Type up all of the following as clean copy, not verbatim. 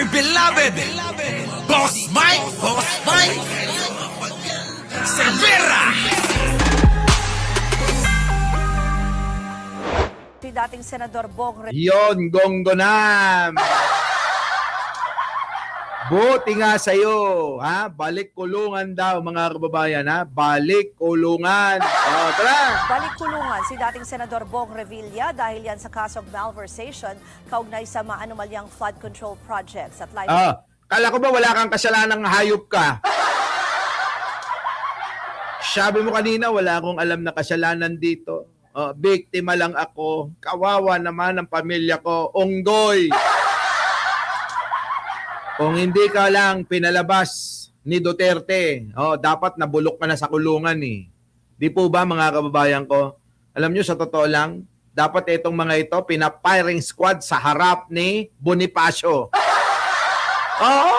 beloved Boss Mike Cervera. Si dating Senador Bong Yon, Gonggonam. Buti nga sa'yo, ha? Balik kulungan daw, mga kababayan, ha? Balik kulungan. O, tara! Balik kulungan si dating Senador Bong Revilla dahil yan sa kasong malversation kaugnay sa maanumalyang flood control projects at live. Kala ko ba wala kang kasalanang hayop ka? Sabi mo kanina, wala akong alam na kasalanan dito. Biktima lang ako. Kawawa naman ang pamilya ko. Unggoy! Kung hindi ka lang pinalabas ni Duterte, dapat nabulok ka na sa kulungan eh. Di po ba mga kababayan ko? Alam nyo, sa totoo lang, dapat itong mga ito, pinapiring squad sa harap ni Bonifacio. Oo!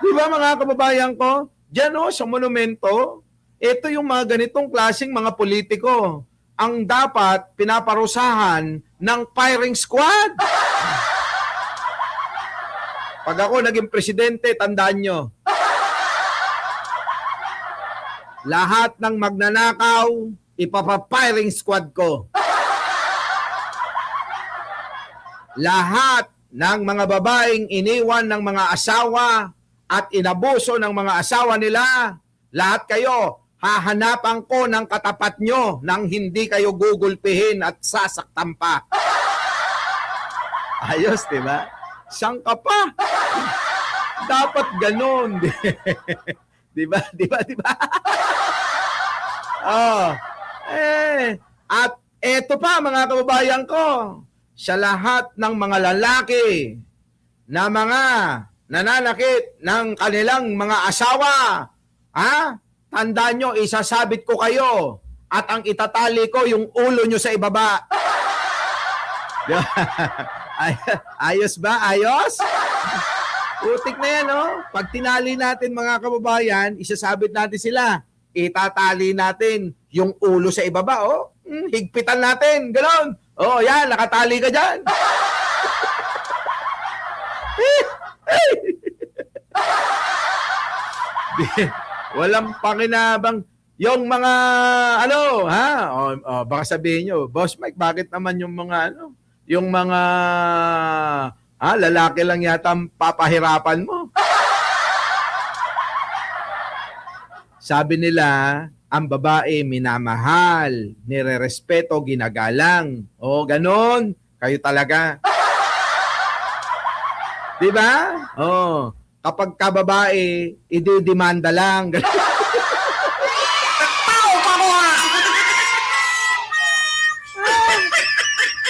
Di ba mga kababayan ko? Diyan sa monumento, ito yung mga ganitong klaseng mga politiko. Ang dapat pinaparusahan ng firing squad. Pag ako naging presidente, tandaan nyo, lahat ng magnanakaw, ipapapiring squad ko. Lahat ng mga babaeng iniwan ng mga asawa at inabuso ng mga asawa nila, lahat kayo, hahanapan ko ng katapat nyo nang hindi kayo gugulpihin at sasaktan pa. Ayos, di ba? Saan ka pa? Dapat ganun. Di ba? At eto pa mga kababayan ko, sa lahat ng mga lalaki na mga nananakit ng kanilang mga asawa, tandaan nyo, isasabit ko kayo at ang itatali ko yung ulo nyo sa ibaba. Ayos ba? Ayos? Utik na yan, Pag tinali natin mga kababayan, isasabit natin sila. Itatali natin yung ulo sa ibaba, higpitan natin, gano'n. Yan, nakatali ka dyan. Walang pakinabang. Yung mga, baka sabihin nyo, Boss Mike, bakit naman yung mga, yung mga lalaki lang yata ang papahirapan mo. Sabi nila, ang babae minamahal, nirerespeto, ginagalang. Ganon. Kayo talaga. Di ba? Kapag kababae, ididemanda lang.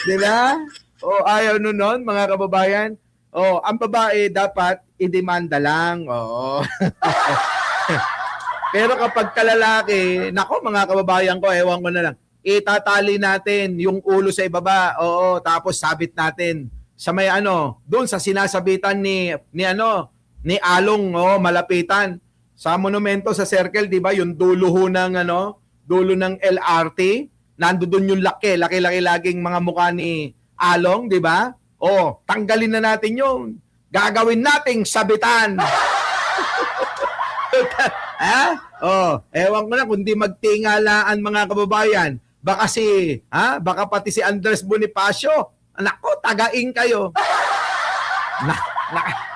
Di ba? Ayaw nun, mga kababayan. Ang babae dapat idemanda lang. Pero kapag kalalaki, nako mga kababayan ko, ewan ko na lang, itatali natin yung ulo sa ibaba. Tapos sabit natin sa may doon sa sinasabitan ni Along, malapitan. Sa monumento sa circle, di ba? Yung dulo ng dulo ng LRT. Nandoon yung laki laging mga mukha ni Along, di ba? Tanggalin na natin yun. Gagawin nating sabitan. Ewan ko na kung di magtingalaan mga kababayan. Baka pati si Andres Bonifacio. Nako, tagaing kayo.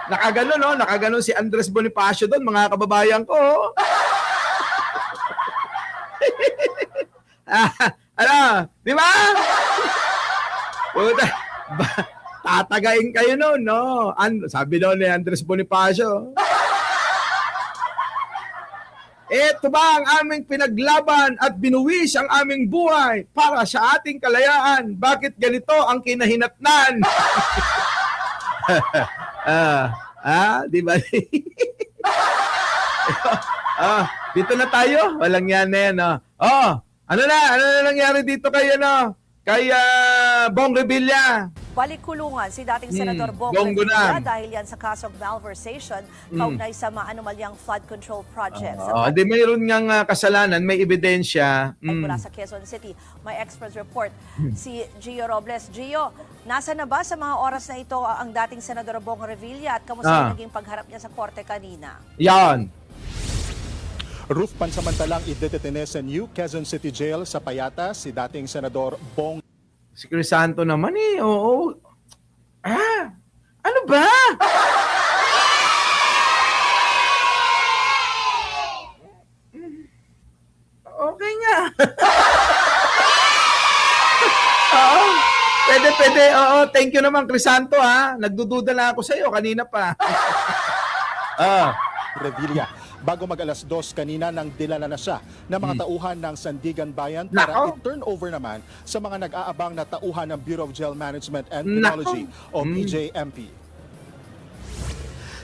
Nakaganon si Andres Bonifacio doon, mga kababayan ko. Di ba? Tatagain kayo noon, sabi daw ni Andres Bonifacio. Ito ba ang aming pinaglaban at binuwis ang aming buhay para sa ating kalayaan? Bakit ganito ang kinahinatnan? Di ba? Dito na tayo. Walang yan na yan. Ano na nangyari dito kay Bong Revilla? Balik kulungan si dating Senador Bong Bong Revilla Gunang. dahil yan sa kasong malversation kaugnay sa maanomalyang flood control projects. Di mayroon ngang kasalanan, may ebidensya. At mula sa Quezon City, may expert report si Gio Robles. Gio, nasa na ba sa mga oras na ito ang dating Senador Bong Revilla at kamusta ang naging pagharap niya sa korte kanina? Yan. Ruth, pansamantalang idedetene sa New Quezon City Jail sa Payata si dating Senador Bong. Si Crisanto naman oo. Ano ba? Okay nga. Oo. Pwede. Oo, thank you naman, Crisanto, ha. Nagdududa na ako sa iyo kanina pa. Revilla. Bago mag-alas 2 kanina nang dilala na siya ng mga tauhan ng Sandigan Bayan para Nako. i-turn over naman sa mga nag-aabang na tauhan ng Bureau of Jail Management and Nako. Penology o BJMP.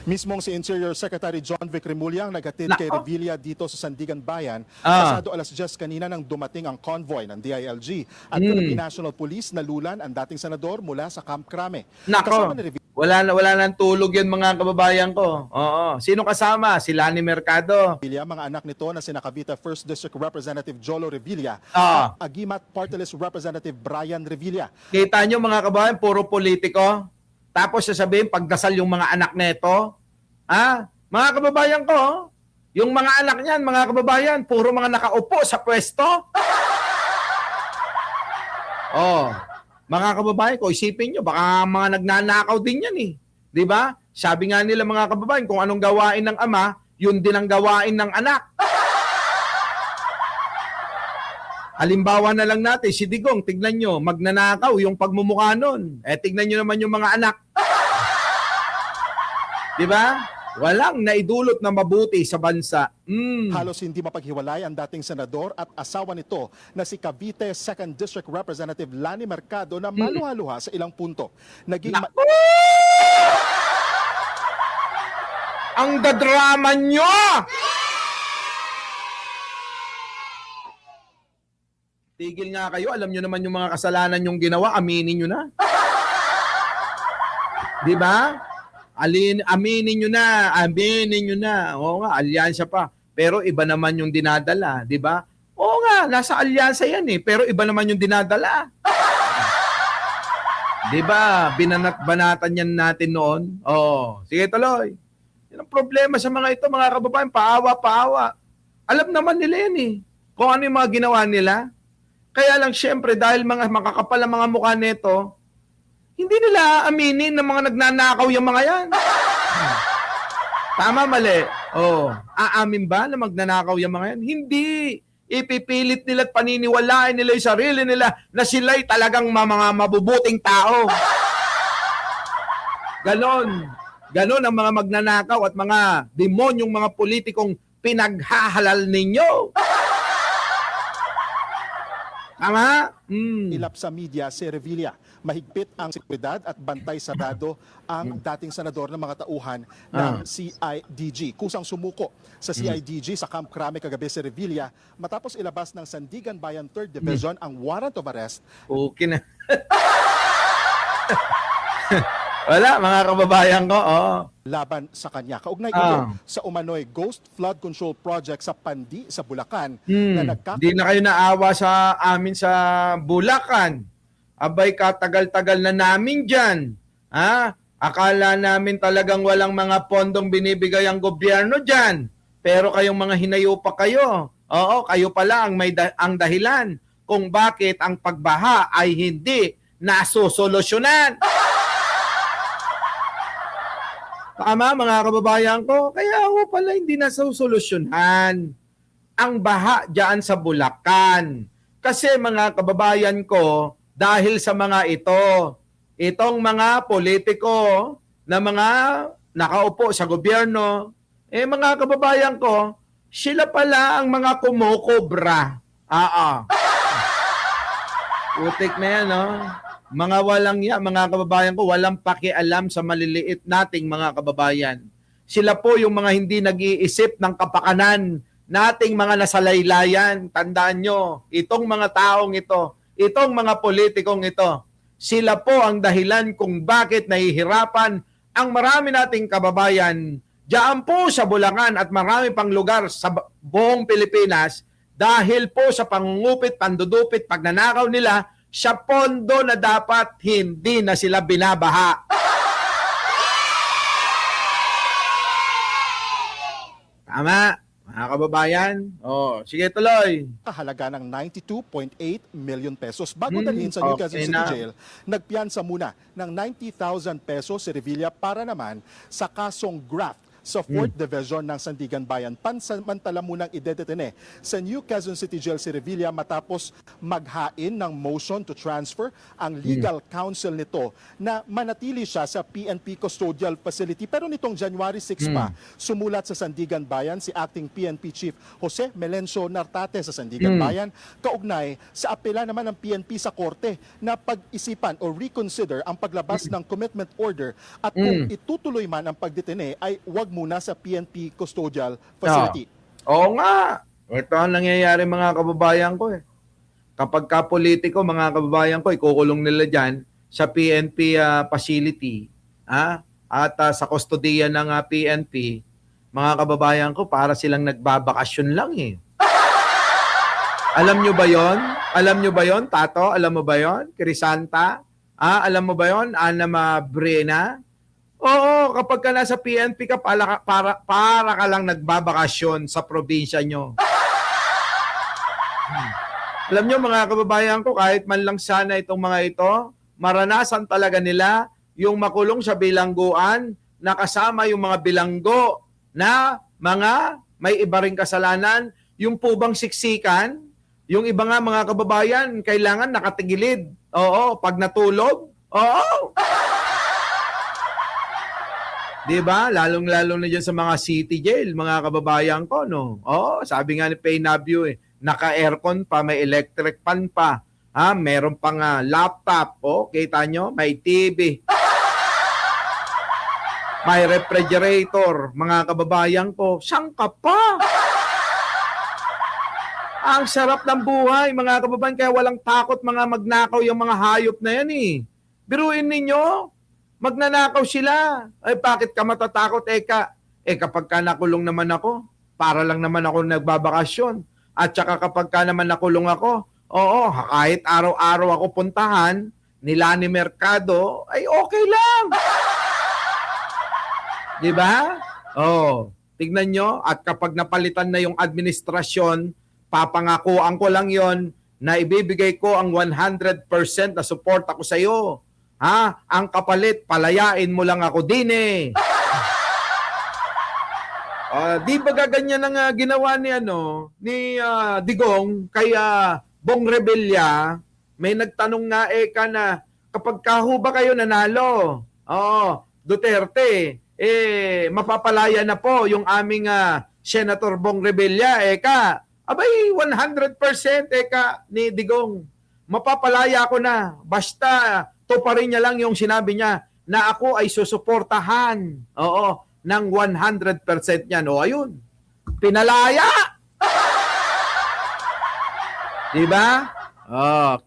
Mismong si Interior Secretary John Vic Remulla ang naghatid kay Nako. Revilla dito sa Sandigan Bayan. Pasado alas 10 kanina nang dumating ang convoy ng DILG at Philippine National Police na lulan ang dating senador mula sa Camp Crame. Nako. Kasama ni Revilla Wala nang tulog yan mga kababayan ko. Oo. Sino kasama? Si Lani Mercado. mga anak nito na sina Cavite 1st District Representative Jolo Revilla Ah. at Agimat Party List Representative Brian Revilla. Kita nyo mga kababayan, puro politiko. Tapos sasabihin, pagdasal yung mga anak neto. Mga kababayan ko, yung mga anak niyan, mga kababayan, puro mga nakaupo sa pwesto. Mga kababayan ko, isipin nyo, baka mga nagnanakaw din yan eh. Di ba? Sabi nga nila mga kababayan, kung anong gawain ng ama, yun din ang gawain ng anak. Halimbawa na lang natin, si Digong, tignan nyo, magnanakaw yung pagmumukha nun. Tignan nyo naman yung mga anak. Di ba? Walang naidulot na mabuti sa bansa. Halos hindi mapaghiwalay ang dating senador at asawa nito na si Cavite 2nd District Representative Lani Mercado na maluhaluha sa ilang punto. Ang dadrama nyo! Tigil nga kayo, alam nyo naman yung mga kasalanan yung ginawa, aminin nyo na. Di ba? Aminin nyo na. Oo nga, alyansa pa. Pero iba naman yung dinadala, di ba? Oo nga, nasa alyansa yan eh, pero iba naman yung dinadala. Di ba? Binanat-banatan yan natin noon. Sige tuloy. Yan ang problema sa mga ito, mga kababayan, paawa. Alam naman nila yan eh, kung ano yung mga ginawa nila. Kaya lang syempre, dahil mga makakapal ang mga mukha nito, hindi nila aminin ng mga nagnanakaw yung mga yan. Tama, mali. Aamin ba na magnanakaw yung mga yan? Hindi. Ipipilit nila at paniniwalaan nila yung sarili nila na sila'y talagang mga mabubuting tao. Ganon ang mga magnanakaw at mga demonyong mga politikong pinaghahalal ninyo. Tama? Ilap sa media si Revilla. Mahigpit ang seguridad at bantay sarado ang dating senador ng mga tauhan ng CIDG. Kusang sumuko sa CIDG sa Camp Crame kagabi si Revilla matapos ilabas ng Sandigan Bayan 3rd Division ang warrant of arrest. Okay na. Wala, mga kababayan ko. Laban sa kanya. Kaugnay ito sa umano'y Ghost Flood Control Project sa Pandi sa Bulacan na Hindi na kayo naawa sa amin sa Bulacan. Abay, katagal-tagal na namin dyan. Akala namin talagang walang mga pondong binibigay ang gobyerno dyan. Pero kayong mga hinayo pa kayo. Oo, kayo pala ang dahilan kung bakit ang pagbaha ay hindi nasusolusyonan. Tama, mga kababayan ko. Kaya pala hindi nasusolusyonan ang baha dyan sa Bulacan. Kasi mga kababayan ko, dahil sa mga itong mga politiko na mga nakaupo sa gobyerno, mga kababayan ko, sila pala ang mga kumukobra. Putik na yan, no? Mga walang mga kababayan ko, walang pakialam sa maliliit nating mga kababayan. Sila po yung mga hindi nag-iisip ng kapakanan nating mga nasalaylayan. Tandaan nyo, itong mga taong ito, itong mga politikong ito, Sila po ang dahilan kung bakit nahihirapan ang marami nating kababayan diyan po sa Bulacan at marami pang lugar sa buong Pilipinas dahil po sa pangungupit, pandudupit, pagnanakaw nila sa pondo na dapat hindi na sila binabaha. Tama, mga kababayan. Oh, sige tuloy. kahalaga ng 92.8 million pesos. Bago dalhin sa New Quezon okay City na. Jail, nagpiyansa muna ng 90,000 pesos si Revilla para naman sa kasong graft sa 4th Division ng Sandigan Bayan. Pansamantala munang idedetene sa New Quezon City Jail si Revilla matapos maghain ng motion to transfer ang legal counsel nito na manatili siya sa PNP Custodial Facility. Pero nitong January 6 pa, sumulat sa Sandigan Bayan si Acting PNP Chief Jose Melencio Nartate sa Sandigan Bayan, kaugnay sa apela naman ng PNP sa korte na pag-isipan o reconsider ang paglabas ng commitment order at kung itutuloy man ang pagdetene ay wag muna sa PNP Custodial Facility. Oo nga. Ito ang nangyayari mga kababayan ko eh. Kapag ka-politiko, mga kababayan ko, ikukulong nila dyan sa PNP facility. At sa kustodiya ng PNP, mga kababayan ko, para silang nagbabakasyon lang eh. Alam nyo ba yon? Alam nyo ba yon, Tato? Alam mo ba yon? Crisanta? Alam mo ba yon? Ana Brena? Oo, kapag ka nasa PNP ka, para ka lang nagbabakasyon sa probinsya nyo. Alam nyo mga kababayan ko, kahit man lang sana itong mga ito, maranasan talaga nila yung makulong sa bilangguan na kasama yung mga bilanggo na mga may iba ring kasalanan, yung po bang siksikan, yung iba nga mga kababayan, kailangan nakatigilid. Oo, pag natulog, oo. Diba? Lalong-lalo na dyan sa mga city jail, mga kababayan ko, no? Oo, sabi nga ni Paynabio naka-aircon pa, may electric fan pa. Meron pang laptop, kita nyo, may TV. May refrigerator, mga kababayan ko. Saan ka pa? Ang sarap ng buhay, mga kababayan, kaya walang takot mga magnakaw yung mga hayop na yan eh. Biruin ninyo, magnanakaw sila. Ay, bakit ka matatakot, Eka? Kapag ka nakulong naman ako, para lang naman ako nagbabakasyon. At saka kapag ka naman nakulong ako, oo, kahit araw-araw ako puntahan, nila ni Mercado, ay okay lang. Diba? Tignan nyo, at kapag napalitan na yung administrasyon, papangakuan ko lang yon na ibibigay ko ang 100% na support ako sa iyo. Ang kapalit, palayain mo lang ako din eh. Di ba gaganyan ang ginawa ni Digong kay Bong Revilla? May nagtanong nga na kapag kaho ba kayo nanalo? Duterte, mapapalaya na po yung aming Senator Bong Revilla, abay 100% ni Digong. Mapapalaya ko na basta tuparin niya lang yung sinabi niya na ako ay susuportahan ng 100% niyan. Ayun. Pinalaya! Diba?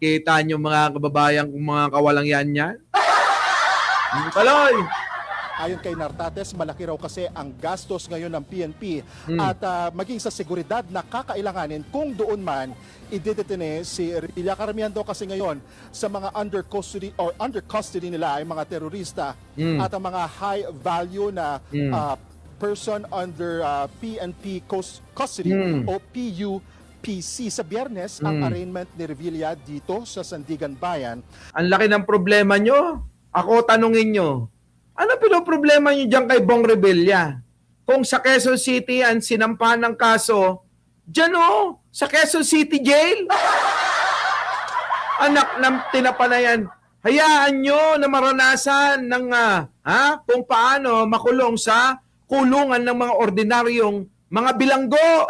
Kita niyo mga kababayan kung mga kawalang yan. Tuloy! Ayon kay Nartates, malaki raw kasi ang gastos ngayon ng PNP at maging sa seguridad na kakailanganin kung doon man idedetene si Revilla. Karamihan daw kasi ngayon sa mga under custody nila ay mga terorista at ang mga high value na person under PNP custody o PUPC. Sa Biyernes, ang arraignment ni Revilla dito sa Sandigan Bayan. Ang laki ng problema nyo. Ako tanungin nyo. Ano pinoproblema nyo dyan kay Bong Revilla? Kung sa Quezon City ang sinampahan ng kaso, dyan sa Quezon City Jail. Anak ng tinapanayan. Hayaan nyo na maranasan ng kung paano makulong sa kulungan ng mga ordinaryong mga bilanggo.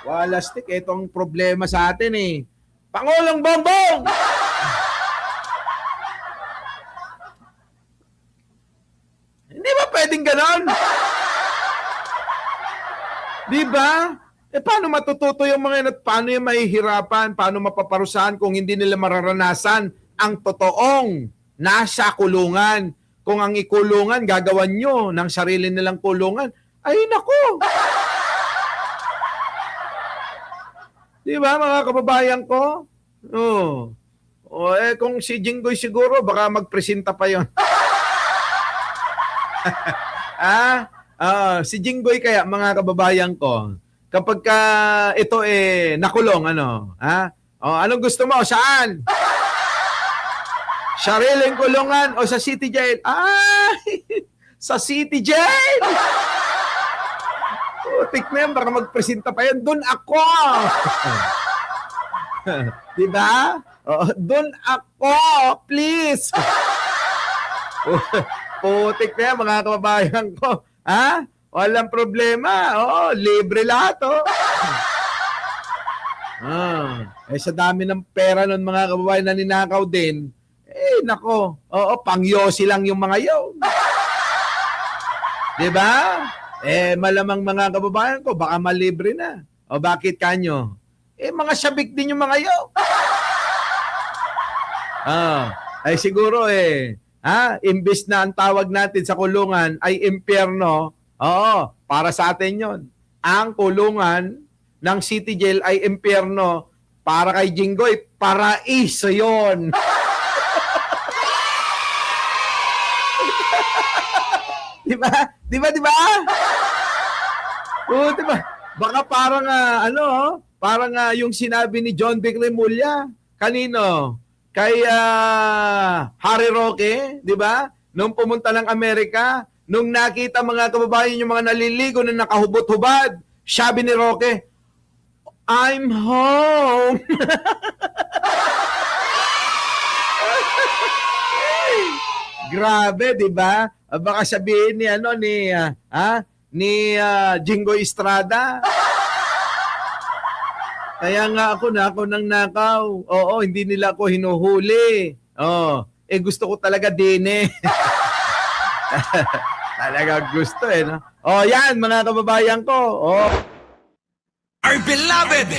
Walastik, itong problema sa atin eh. Pangulong Bongbong! Hindi ba pwedeng ganon? Di ba? Paano matututo yung mga yan at paano yung mahihirapan, paano mapaparusahan kung hindi nila mararanasan ang totoong nasa kulungan? Kung ang ikulungan, gagawan nyo ng sarili nilang kulungan, ay nako! Di ba mga kababayan ko? Oh. Kung si Jinggoy siguro, baka magpresenta pa yon. Si Jinggoy kaya, mga kababayan ko, kapag ka ito nakulong, anong gusto mo? Saan? Sariling kulungan o sa city jail? Sa city jail! Putik na yan, baka magpresenta pa yan. Doon ako! Diba? Doon ako! Please! Putik na yan, mga kababayan ko. Walang problema. Libre lahat, sa dami ng pera ng mga kababayan na ninakaw din, nako. Pangyosi lang yung mga yun. Diba? Malamang mga kababayan ko, baka malibre na. O bakit kanyo? Mga sabik din yung mga yun. Siguro imbis na ang tawag natin sa kulungan ay impyerno, para sa atin yon. Ang kulungan ng city jail ay impyerno, para kay Jinggoy, paraiso yon. Diba? Diba? Diba? Baka parang parang yung sinabi ni John Vic Remulla kanino? Kay Harry Roque, di ba? Nung pumunta ng Amerika, nung nakita mga kababayan yung mga naliligo na nakahubot-hubad, sabi ni Roque, I'm home. Grabe, di ba? Baka sabihin ni Jinggoy Estrada. Kaya nga ako nang nakaw. Hindi nila ako hinuhuli. Gusto ko talaga din Talaga gusto no? Yan mga kababayan ko. Our beloved